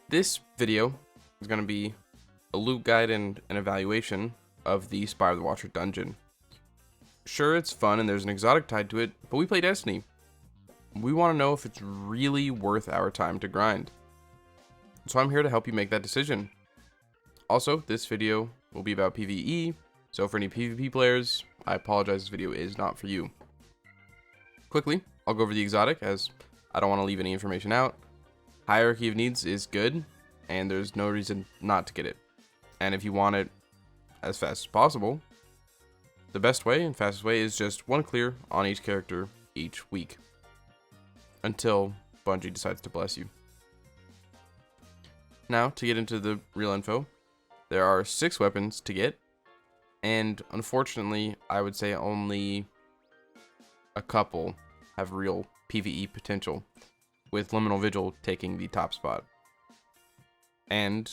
This video is going to be a loot guide and an evaluation of the Spire the Watcher dungeon. Sure, it's fun and there's an exotic tied to it, but we play Destiny. We want to know if it's really worth our time to grind. So I'm here to help you make that decision. Also, this video will be about PvE, so for any PvP players, I apologize, this video is not for you. Quickly, I'll go over the exotic as I don't want to leave any information out. Hierarchy of needs is good, and there's no reason not to get it. And if you want it as fast as possible, the best way and fastest way is just one clear on each character each week. Until Bungie decides to bless you. Now, to get into the real info, there are 6 weapons to get, and unfortunately, I would say only a couple have real PvE potential, with Liminal VIgil taking the top spot. And,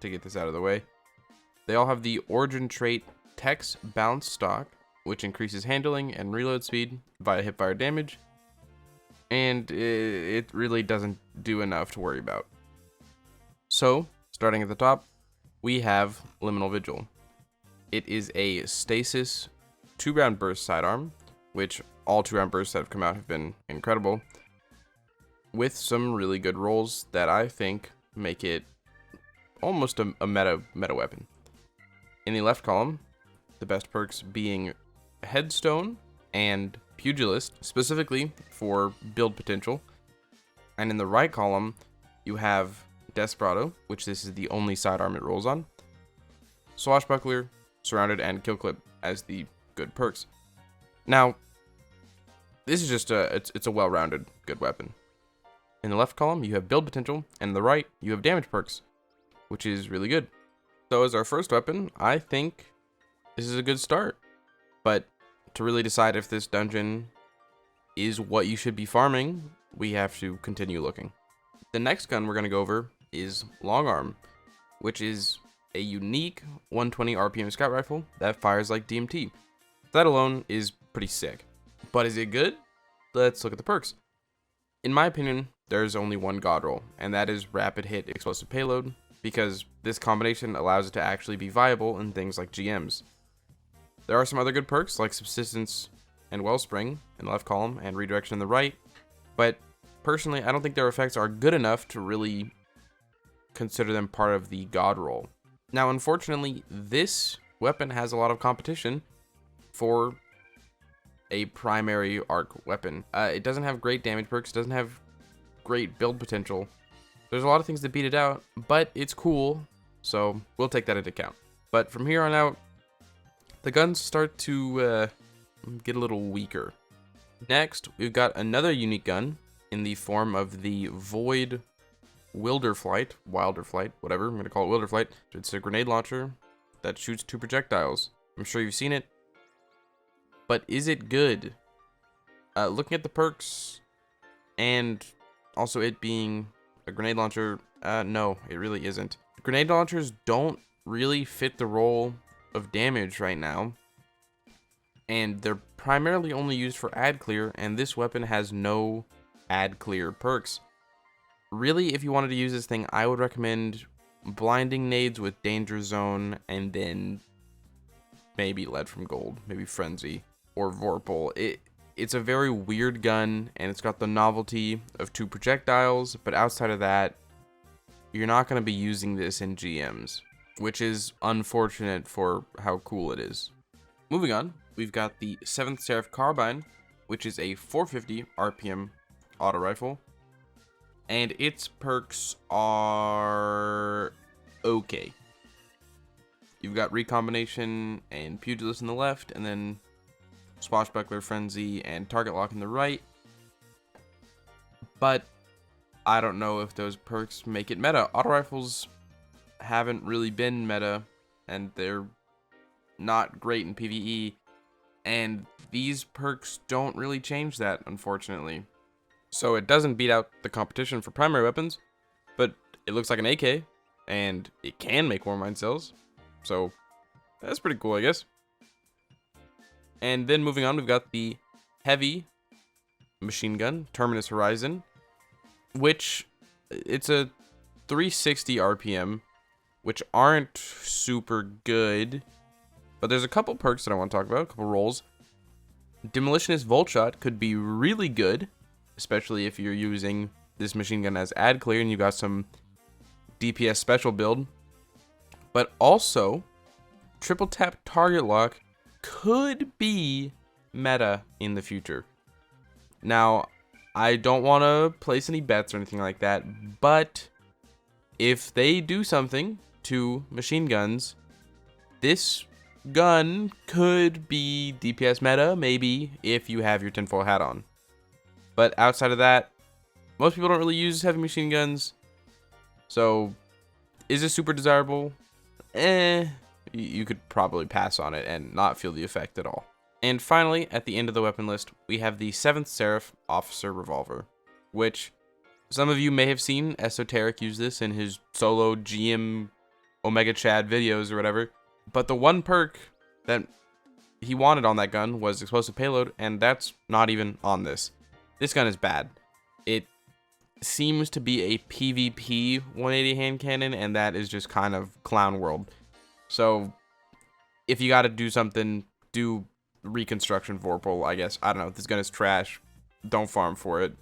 to get this out of the way, they all have the origin trait Tex Bounce stock, which increases handling and reload speed via hipfire damage, and it really doesn't do enough to worry about. So, starting at the top, we have Liminal VIgil. It is a stasis 2-round burst sidearm, which all 2-round bursts that have come out have been incredible, with some really good rolls that I think make it almost a meta weapon. In the left column, the best perks being Headstone and Pugilist, specifically for build potential. And in the right column, you have Desperado, which this is the only sidearm it rolls on, Swashbuckler, Surrounded, and Kill Clip as the good perks. Now, this is just it's a well-rounded good weapon. In the left column, you have build potential, and in the right, you have damage perks, which is really good. So as our first weapon, I think this is a good start. But to really decide if this dungeon is what you should be farming, we have to continue looking. The next gun we're going to go over is Long Arm, which is a unique 120 RPM scout rifle that fires like DMT. That alone is pretty sick. But is it good? Let's look at the perks. In my opinion, there's only one god roll, and that is rapid hit explosive payload, because this combination allows it to actually be viable in things like GMs. There are some other good perks like subsistence and wellspring in the left column and redirection in the right, but personally I don't think their effects are good enough to really consider them part of the god roll. Now unfortunately, this weapon has a lot of competition for a primary arc weapon. It doesn't have great damage perks, doesn't have great build potential. There's a lot of things that beat it out, but it's cool, so we'll take that into account. But from here on out, the guns start to get a little weaker. Next, we've got another unique gun in the form of the Void Wilderflight, whatever, I'm going to call it Wilderflight. It's a grenade launcher that shoots 2 projectiles. I'm sure you've seen it. But is it good? Looking at the perks, and also it being a grenade launcher, no, it really isn't. Grenade launchers don't really fit the role of damage right now, and they're primarily only used for ad clear, and this weapon has no ad clear perks. Really, if you wanted to use this thing, I would recommend blinding nades with danger zone, and then maybe lead from gold, maybe frenzy or vorpal. It's a very weird gun, and it's got the novelty of 2 projectiles, but outside of that, you're not going to be using this in GMs, which is unfortunate for how cool it is. Moving on, we've got the 7th Seraph Carbine, which is a 450 RPM auto rifle, and its perks are okay. You've got Recombination and Pugilist in the left, and then Swashbuckler, Frenzy, and Target Lock in the right. But I don't know if those perks make it meta. Auto rifles haven't really been meta, and they're not great in PvE, and these perks don't really change that, unfortunately. So it doesn't beat out the competition for primary weapons, but it looks like an AK, and it can make Warm Mind cells, so that's pretty cool, I guess. And then moving on, we've got the heavy machine gun, Terminus Horizon, which it's a 360 RPM, which aren't super good. But there's a couple perks that I want to talk about, a couple rolls. Demolitionist Volt Shot could be really good, especially if you're using this machine gun as ad clear and you got some DPS special build. But also, triple tap target lock could be meta in the future. Now, I don't want to place any bets or anything like that, but if they do something to machine guns, this gun could be DPS meta, maybe, if you have your tinfoil hat on. But outside of that, most people don't really use heavy machine guns. So, is it super desirable? You could probably pass on it and not feel the effect at all. And finally, at the end of the weapon list, we have the 7th Seraph Officer Revolver, which some of you may have seen Esoteric use this in his solo GM Omega Chad videos or whatever. But the one perk that he wanted on that gun was explosive payload, and that's not even on this. This gun is bad. It seems to be a PvP 180 hand cannon, and that is just kind of clown world. So if you got to do something, do reconstruction Vorpal, I guess. I don't know. This gun is trash. Don't farm for it.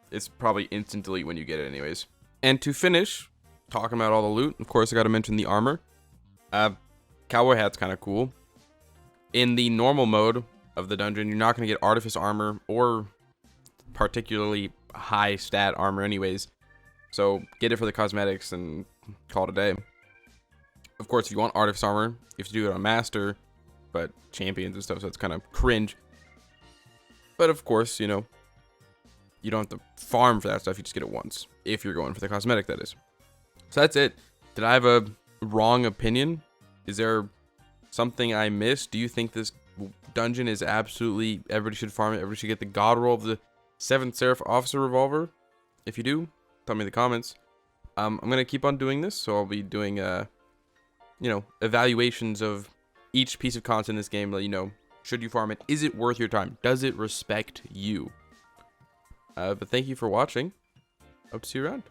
It's probably instant delete when you get it anyways. And to finish talking about all the loot, of course I got to mention the armor. Cowboy hat's kind of cool. In the normal mode of the dungeon, you're not going to get artifice armor or particularly high stat armor anyways. So get it for the cosmetics and call it a day. Of course, if you want artifice armor, you have to do it on master, but champions and stuff, so it's kind of cringe. But of course, you know, you don't have to farm for that stuff. You just get it once, if you're going for the cosmetic, that is. So that's it. Did I have a wrong opinion? Is there something I missed? Do you think this dungeon is absolutely, everybody should farm it, everybody should get the god roll of the 7th Seraph Officer Revolver? If you do, tell me in the comments. I'm going to keep on doing this, so I'll be doing, you know, evaluations of each piece of content in this game. Let you know, should you farm it? Is it worth your time? Does it respect you? But thank you for watching. Hope to see you around.